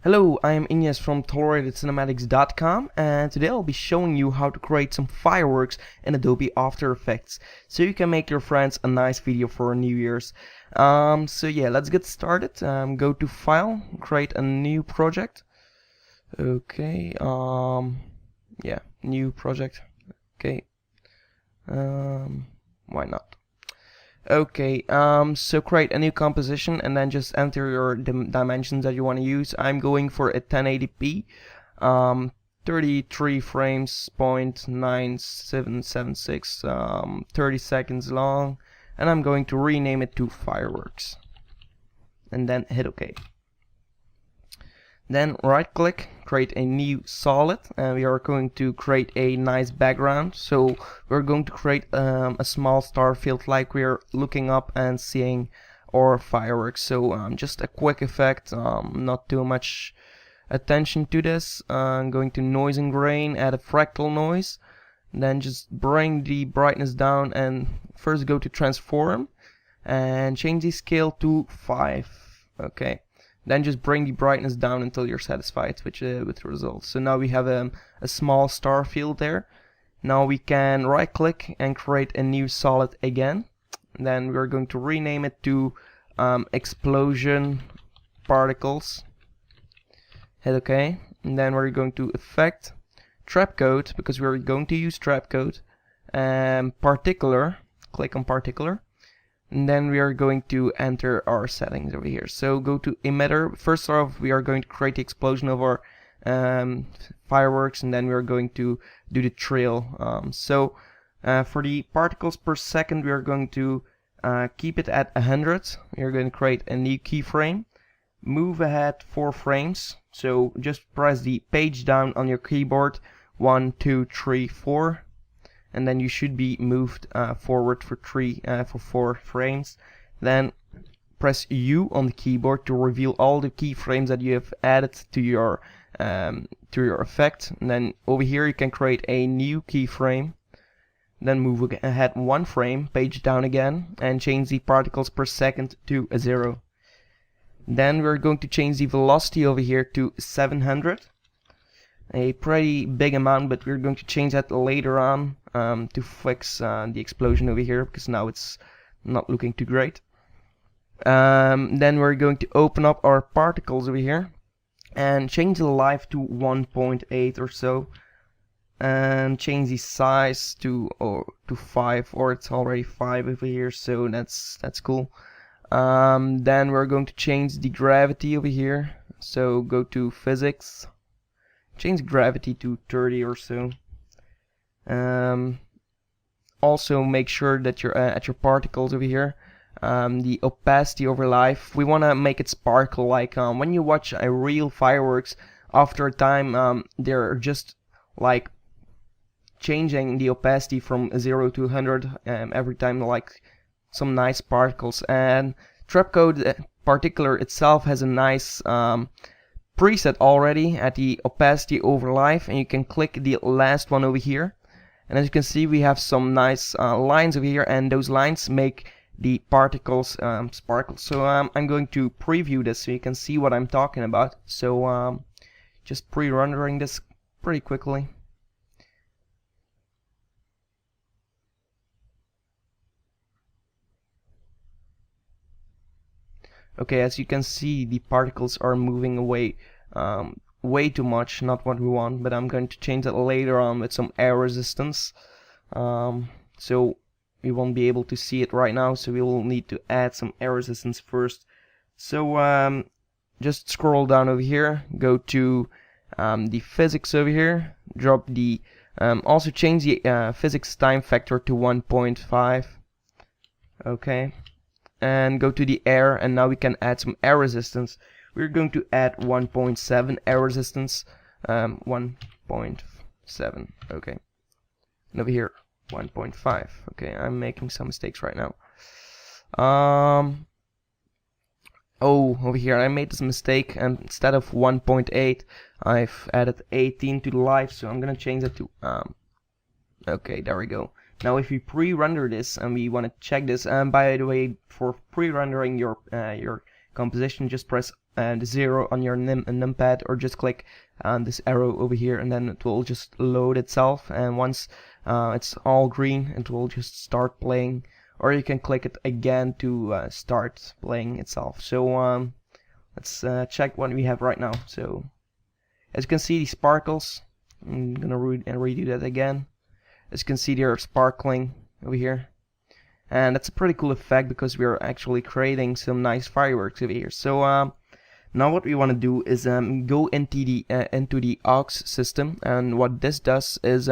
Hello, I am Ines from ToleratedCinematics.com, and today I'll be showing you how to create some fireworks in Adobe After Effects so you can make your friends a nice video for New Year's. So yeah, let's get started. Go to File, create a new project. Okay, yeah, new project. Okay, why not? Okay, so create a new composition and then just enter your dimensions that you want to use. I'm going for a 1080p, 33 frames, 0.9776, 30 seconds long, and I'm going to rename it to Fireworks. And then hit OK. Then right click, create a new solid, and we are going to create a nice background. So we're going to create a small star field like we're looking up and seeing our fireworks. So just a quick effect, not too much attention to this. I'm going to noise and grain, add a fractal noise, then just bring the brightness down and first go to transform and change the scale to 5. Okay. Then just bring the brightness down until you're satisfied with the results. So now we have a small star field there. Now we can right click and create a new solid again. Then we're going to rename it to explosion particles. Hit OK. And then we're going to effect trap code, because we're going to use trap code, and particular. Click on particular. And then we are going to enter our settings over here. So go to emitter. First off, we are going to create the explosion of our fireworks, and then we are going to do the trail. For the particles per second, we are going to keep it at 100. We are going to create a new keyframe. Move ahead 4 frames. So just press the page down on your keyboard. 1, 2, 3, 4. And then you should be moved forward for 4 frames. Then press U on the keyboard to reveal all the keyframes that you have added to your effect. And then over here you can create a new keyframe. Then move ahead 1 frame, page down again, and change the particles per second to 0. Then we're going to change the velocity over here to 700. A pretty big amount, but we're going to change that later on to fix the explosion over here, because now it's not looking too great. Then we're going to open up our particles over here and change the life to 1.8 or so, and change the size to 5, or it's already 5 over here, so that's cool. Then we're going to change the gravity over here, so go to physics. Change gravity to 30 or so. Also make sure that you're at your particles over here. The opacity over life, we want to make it sparkle like when you watch a real fireworks. After a time, they're just like changing the opacity from 0 to 100 every time, like some nice particles. And trapcode particular itself has a nice preset already at the opacity over life, and you can click the last one over here, and as you can see we have some nice lines over here, and those lines make the particles sparkle. So I'm going to preview this so you can see what I'm talking about. So just pre-rendering this pretty quickly. Okay, as you can see, the particles are moving away way too much, not what we want, but I'm going to change that later on with some air resistance. So we won't be able to see it right now, so we will need to add some air resistance first. So just scroll down over here, go to the physics over here, drop the also change the physics time factor to 1.5. Okay. And go to the air, and now we can add some air resistance. We're going to add 1.7 air resistance, 1.7, okay. And over here 1.5. okay, I'm making some mistakes right now. Oh, over here I made this mistake, and instead of 1.8 I've added 18 to the life, so I'm gonna change that to okay, there we go. Now if we pre-render this and we want to check this, and by the way, for pre-rendering your composition, just press the 0 on your numpad, or just click this arrow over here, and then it will just load itself, and once it's all green, it will just start playing, or you can click it again to start playing itself. So let's check what we have right now. So as you can see, these sparkles, I'm gonna redo that again. As you can see, they're sparkling over here, and that's a pretty cool effect because we are actually creating some nice fireworks over here. So now what we want to do is go into the aux system, and what this does is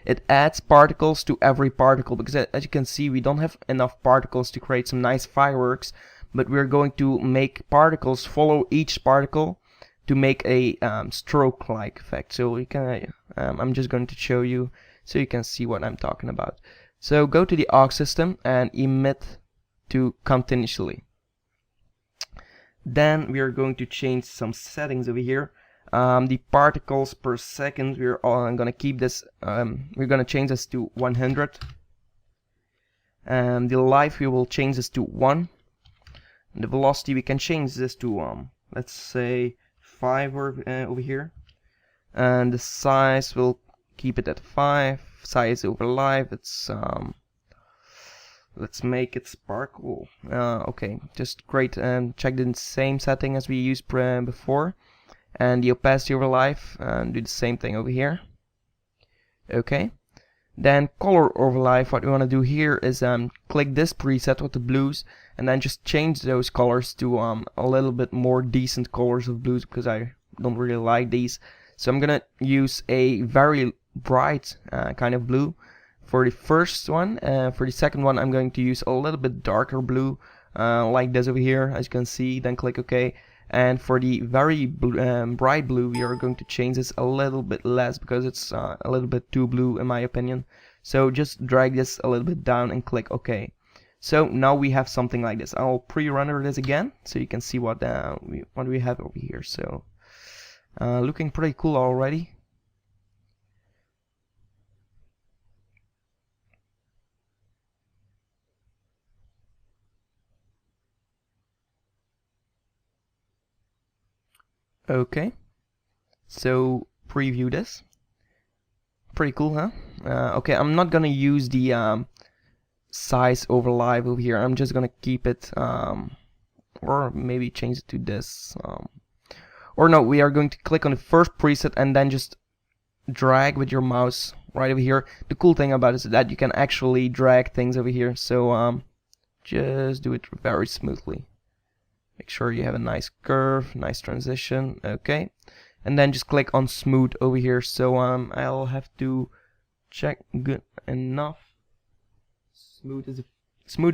it adds particles to every particle, because as you can see, we don't have enough particles to create some nice fireworks, but we're going to make particles follow each particle to make a stroke-like effect. So we can I'm just going to show you so you can see what I'm talking about. So go to the aux system and emit to continuously. Then we are going to change some settings over here. The particles per second, I'm gonna keep this. We're gonna change this to 100. The life, we will change this to 1. And the velocity, we can change this to let's say 5 over here. And the size, we'll keep it at 5. Size over life, it's let's make it sparkle. Okay, just great. Check the same setting as we used before, and the opacity over life, and do the same thing over here. Okay, then color over life. What we want to do here is click this preset with the blues, and then just change those colors to a little bit more decent colors of blues, because I don't really like these. So I'm gonna use a very bright kind of blue for the first one. For the second one, I'm going to use a little bit darker blue, like this over here, as you can see. Then click OK. And for the very bright blue, we are going to change this a little bit less, because it's a little bit too blue in my opinion. So just drag this a little bit down and click OK. So now we have something like this. I'll pre-render this again so you can see what we have over here. So looking pretty cool already. Okay, so preview this. Pretty cool, huh? Okay, I'm not gonna use the size over live over here. I'm just gonna keep it, or maybe change it to this. Or no, we are going to click on the first preset and then just drag with your mouse right over here. The cool thing about it is that you can actually drag things over here. So just do it very smoothly. Make sure you have a nice curve, nice transition. Okay, and then just click on smooth over here. So I'll have to check good enough. Smooth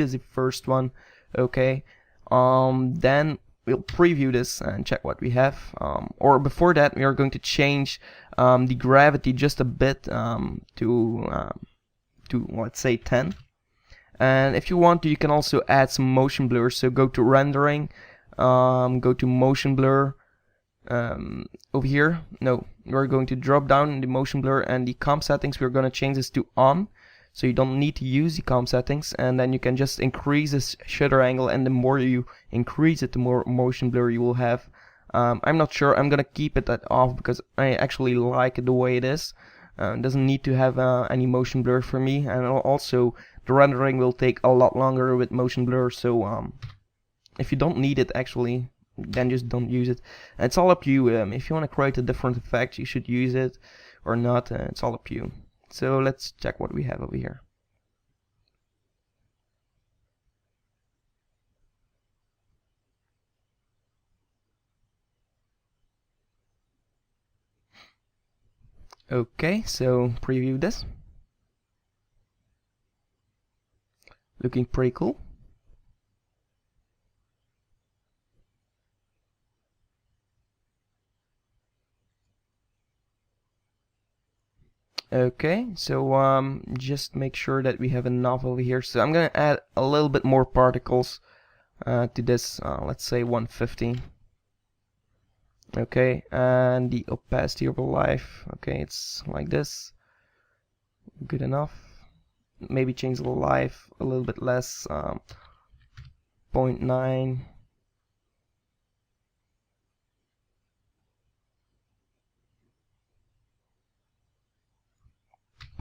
is the first one. Okay, then we'll preview this and check what we have. Or before that, we are going to change the gravity just a bit to let's say 10. And if you want to, you can also add some motion blur. So go to rendering, go to motion blur. Over here, no, we're going to drop down the motion blur, and the comp settings, we're going to change this to on, so you don't need to use the comp settings, and then you can just increase this shutter angle, and the more you increase it, the more motion blur you will have. I'm not sure, I'm gonna keep it at off because I actually like it the way it is. It doesn't need to have any motion blur for me, and also the rendering will take a lot longer with motion blur, so if you don't need it actually, then just don't use it. And it's all up to you. If you want to create a different effect, you should use it or not. It's all up to you. So let's check what we have over here. Okay, so preview this. Looking pretty cool. Okay, so just make sure that we have enough over here. So I'm gonna add a little bit more particles to this, let's say 150. Okay, and the opacity over life, okay, it's like this. Good enough. Maybe change the life a little bit less, 0.9.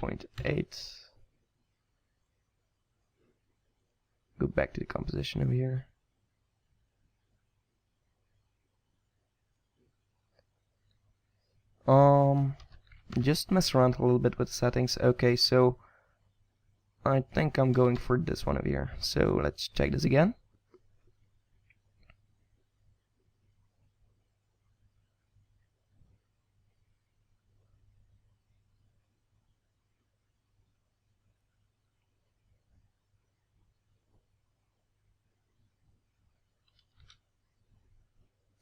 0.8. Go back to the composition over here. Just mess around a little bit with the settings. Okay, so I think I'm going for this one over here. So let's check this again.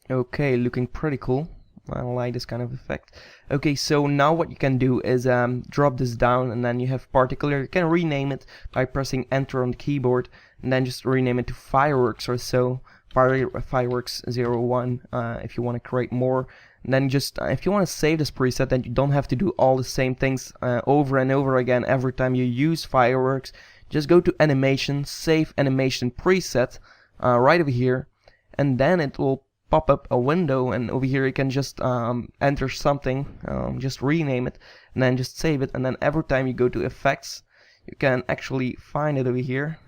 Okay, looking pretty cool. I like this kind of effect. Okay, so now what you can do is drop this down, and then you have particular. You can rename it by pressing enter on the keyboard, and then just rename it to fireworks or so. Fireworks 01 if you want to create more. And then just if you want to save this preset, then you don't have to do all the same things over and over again every time you use fireworks. Just go to animation, save animation preset right over here, and then it will pop up a window, and over here you can just enter something, just rename it, and then just save it, and then every time you go to effects you can actually find it over here.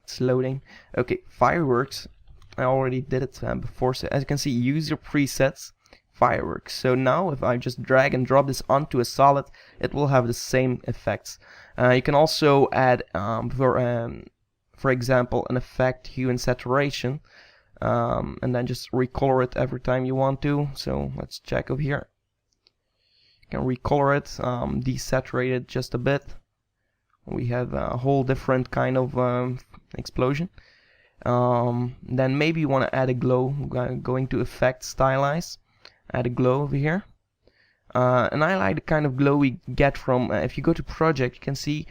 It's loading. Okay, fireworks, I already did it before, so as you can see, use your presets, fireworks. So now if I just drag and drop this onto a solid, it will have the same effects. You can also add for example, an effect, hue and saturation, and then just recolor it every time you want to. So let's check over here. You can recolor it, desaturate it just a bit. We have a whole different kind of explosion. Then maybe you want to add a glow. Going to effect, stylize, add a glow over here. And I like the kind of glow we get from if you go to project, you can see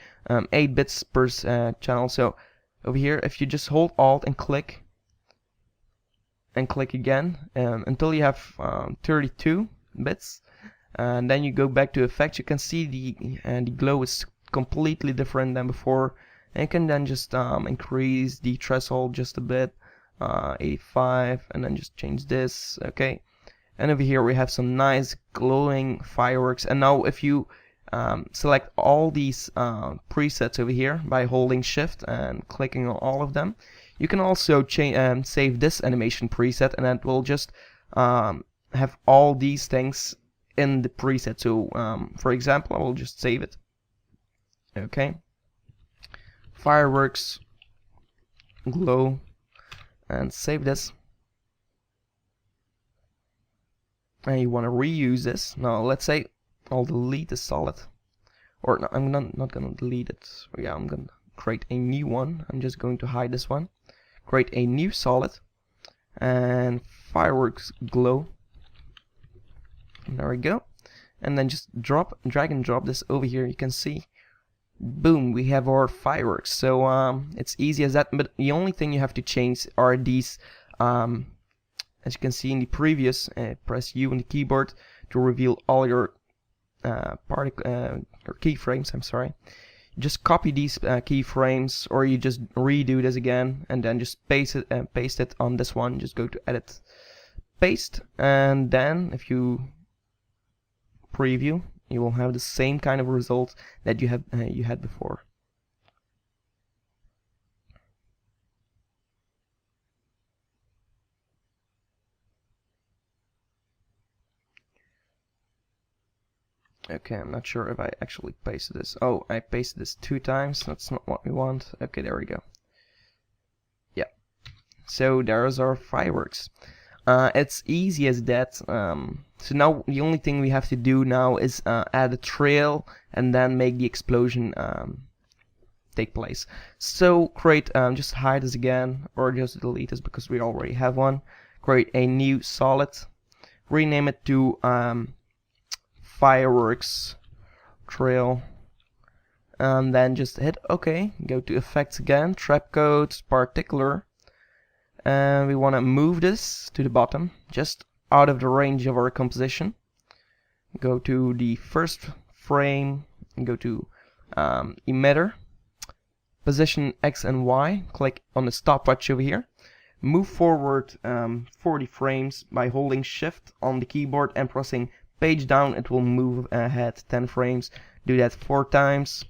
8 bits per channel. So over here, if you just hold Alt and click again until you have 32 bits, and then you go back to effects, you can see the glow is completely different than before. And you can then just increase the threshold just a bit, 85, and then just change this. Okay, and over here we have some nice glowing fireworks. And now if you select all these presets over here by holding shift and clicking on all of them, you can also save this animation preset, and that will just have all these things in the preset. So for example, I will just save it. Okay, fireworks, glow, and save this. And you want to reuse this. Now let's say I'll delete the solid, or no, I'm not gonna delete it. Yeah, I'm gonna create a new one. I'm just going to hide this one. Create a new solid, and fireworks glow. And there we go. And then just drag and drop this over here. You can see, boom, we have our fireworks. So it's easy as that. But the only thing you have to change are these. As you can see in the previous, press U on the keyboard to reveal all your keyframes. I'm sorry. Just copy these keyframes, or you just redo this again, and then just paste it on this one. Just go to edit, paste, and then if you preview, you will have the same kind of result that you had before. Okay, I'm not sure if I actually pasted this. Oh, I pasted this 2 times. That's not what we want. Okay, there we go. Yeah. So there's our fireworks. It's easy as that. So now the only thing we have to do now is add a trail and then make the explosion take place. So create, just hide this again, or just delete this because we already have one. Create a new solid. Rename it to fireworks trail, and then just hit OK. Go to effects again, trap codes, particular, and we want to move this to the bottom, just out of the range of our composition. Go to the first frame and go to emitter, position X and Y, click on the stopwatch over here, move forward 40 frames by holding shift on the keyboard and pressing page down. It will move ahead 10 frames. do that 4 times.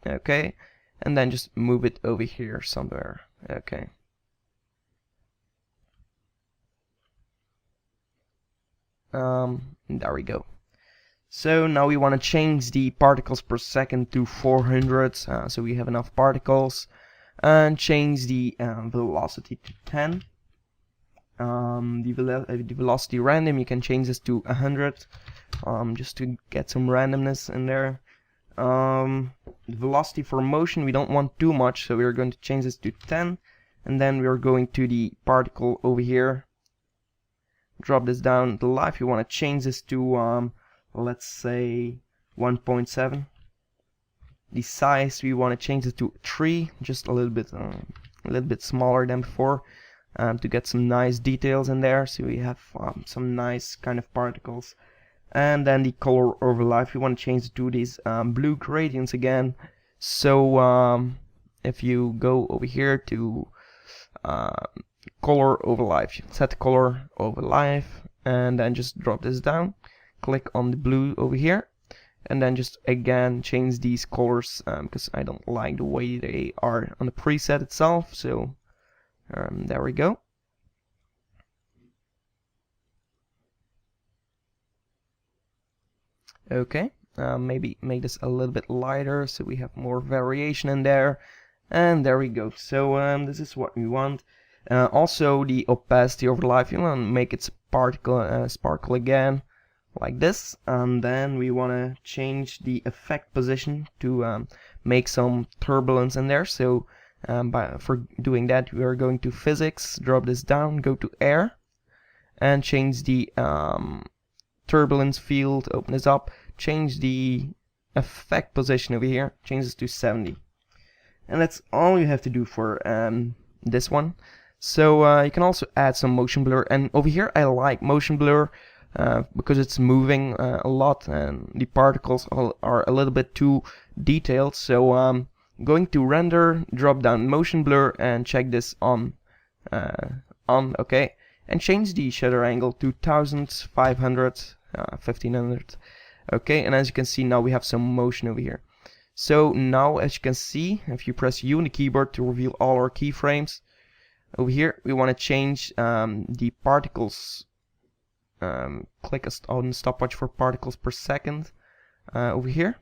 Okay, and then just move it over here somewhere. Okay. There we go. So now we want to change the particles per second to 400, so we have enough particles, and change the velocity to 10. The velocity random, you can change this to 100, just to get some randomness in there. The velocity for motion, we don't want too much, so we're going to change this to 10, and then we're going to the particle over here, drop this down to life. You want to change this to let's say 1.7. The size, we want to change it to 3, just a little bit smaller than before, to get some nice details in there, so we have some nice kind of particles. And then the color over life, we want to change it to these blue gradients again. So if you go over here to color over life, set the color over life, and then just drop this down, click on the blue over here, and then just again change these colors, because I don't like the way they are on the preset itself. So there we go. Okay, maybe make this a little bit lighter so we have more variation in there, and there we go. So this is what we want. Also the opacity over life, you want to make it sparkle again like this, and then we want to change the effect position to make some turbulence in there. So for doing that, we are going to physics, drop this down, go to air, and change the turbulence field, open this up, change the effect position over here, change this to 70. And that's all you have to do for this one. So you can also add some motion blur, and over here I like motion blur because it's moving a lot and the particles are a little bit too detailed. So going to render, drop down motion blur, and check this on, okay, and change the shutter angle to 1500, 1500. Okay, and as you can see, now we have some motion over here. So now, as you can see, if you press U on the keyboard to reveal all our keyframes, over here we want to change the particles. Click on stopwatch for particles per second over here,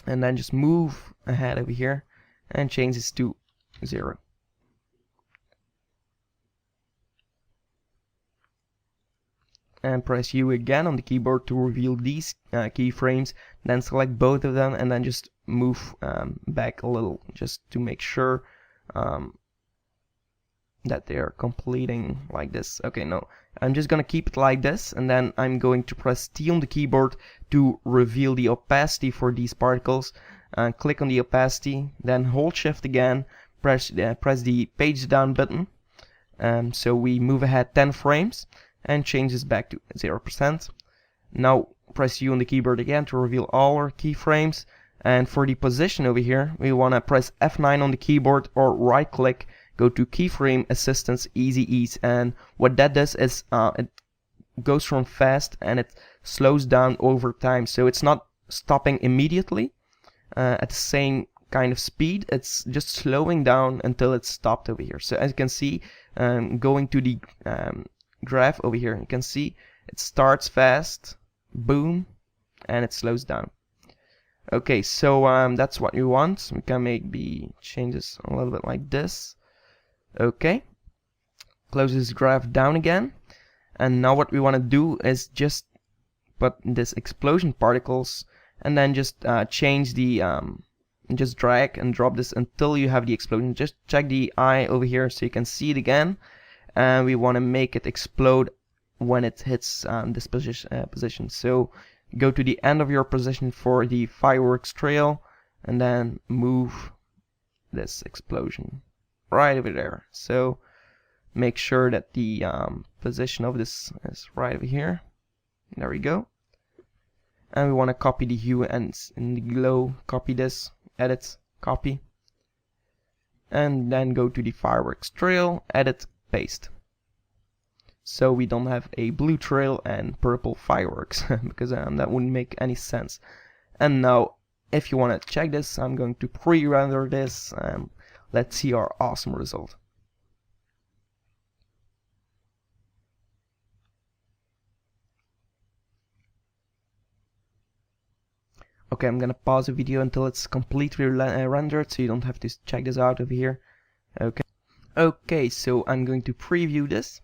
and then just move ahead over here and change this to 0. And press U again on the keyboard to reveal these keyframes, then select both of them and then just move back a little, just to make sure that they are completing like this. Okay, no, I'm just gonna keep it like this, and then I'm going to press T on the keyboard to reveal the opacity for these particles. Click on the opacity, then hold shift again, press the page down button, so we move ahead 10 frames and change this back to 0%. Now press U on the keyboard again to reveal all our keyframes, and for the position over here we want to press F9 on the keyboard or right click, go to keyframe assistance easy ease, and what that does is it goes from fast and it slows down over time, so it's not stopping immediately at the same kind of speed, it's just slowing down until it's stopped over here. So as you can see, going to the graph over here, you can see it starts fast, boom, and it slows down. Okay, so that's what you want. We can make the changes a little bit like this. Okay, close this graph down again, and now what we want to do is just put this explosion particles, and then just change the just drag and drop this until you have the explosion. Just check the eye over here so you can see it again, and we want to make it explode when it hits this position. So go to the end of your position for the fireworks trail, and then move this explosion right over there. So make sure that the position of this is right over here. There we go. And we want to copy the hue and in the glow, copy this, edit, copy, and then go to the fireworks trail, edit, paste. So we don't have a blue trail and purple fireworks because that wouldn't make any sense. And now if you want to check this, I'm going to pre-render this and let's see our awesome result. Okay, I'm gonna pause the video until it's completely rendered, so you don't have to check this out over here. Okay, so I'm going to preview this.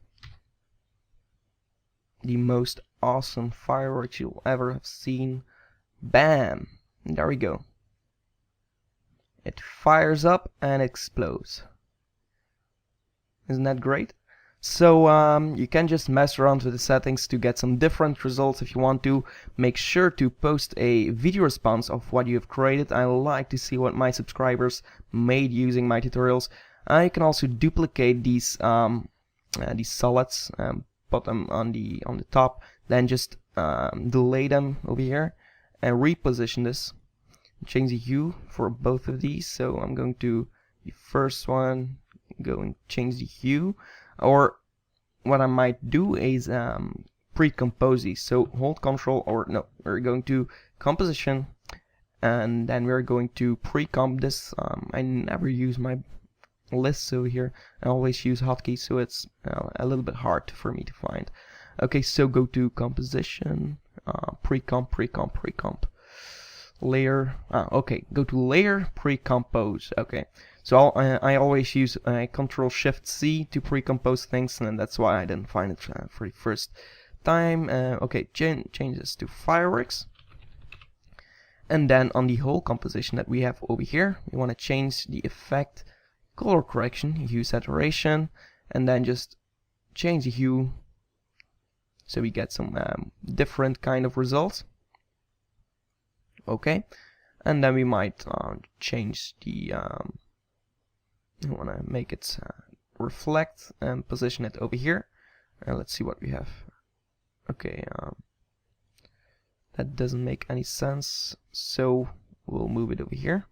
The most awesome fireworks you'll ever have seen. Bam! There we go. It fires up and explodes. Isn't that great? So you can just mess around with the settings to get some different results if you want to. Make sure to post a video response of what you have created. I like to see what my subscribers made using my tutorials. You can also duplicate these solids, put them on the top, then just delay them over here and reposition this. Change the hue for both of these. So I'm going to the first one, go and change the hue. Or what I might do is pre-compose these. So hold Control, or no, we're going to composition, and then we're going to pre-comp this. I never use my lists over here. I always use hotkeys, so it's a little bit hard for me to find. Okay, so go to composition, pre-comp, layer. Okay, go to layer, pre-compose. Okay. So I always use Control-Shift-C to pre-compose things, and that's why I didn't find it for the first time. Okay, change this to fireworks. And then on the whole composition that we have over here, we want to change the effect, color correction, hue saturation, and then just change the hue so we get some different kind of results. Okay, and then we might change the I want to make it reflect and position it over here. Let's see what we have. Okay, that doesn't make any sense, so we'll move it over here.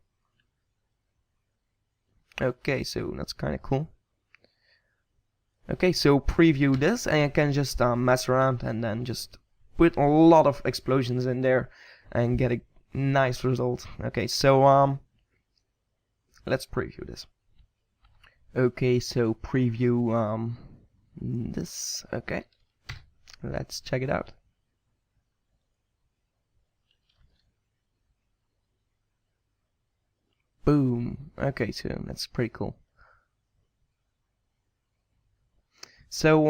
Okay, so that's kind of cool. Okay, so preview this, and you can just mess around and then just put a lot of explosions in there and get a nice result. Okay, so let's preview this. Okay, so preview this. Okay, let's check it out. Boom. Okay, so that's pretty cool. So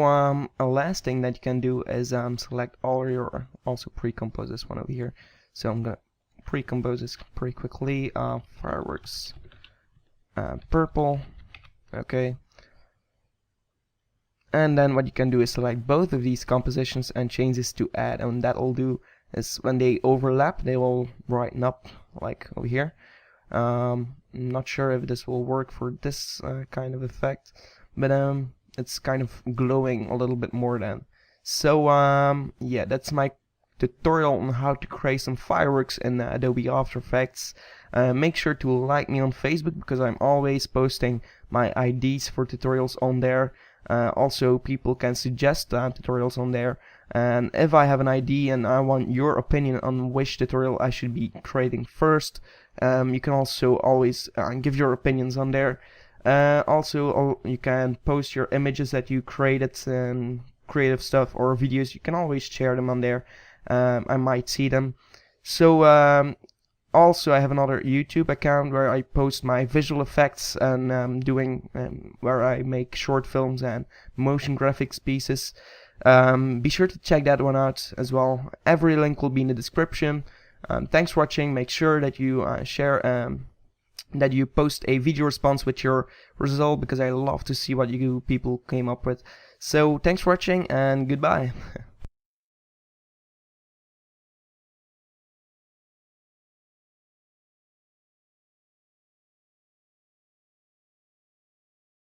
a last thing that you can do is select all your, also pre-compose this one over here. So I'm gonna pre-compose this pretty quickly. Fireworks, purple. Okay, and then what you can do is select both of these compositions and change this to add, and that will do is when they overlap they will brighten up like over here. I'm not sure if this will work for this kind of effect, but it's kind of glowing a little bit more then. So yeah, that's my tutorial on how to create some fireworks in Adobe After Effects. Make sure to like me on Facebook because I'm always posting my IDs for tutorials on there. Also, people can suggest tutorials on there, and if I have an idea and I want your opinion on which tutorial I should be creating first, you can also always give your opinions on there. Also, you can post your images that you created and creative stuff or videos. You can always share them on there. I might see them. So also I have another YouTube account where I post my visual effects and where I make short films and motion graphics pieces. Be sure to check that one out as well. Every link will be in the description. Thanks for watching. Make sure that you share that you post a video response with your result, because I love to see what you people came up with. So thanks for watching and goodbye.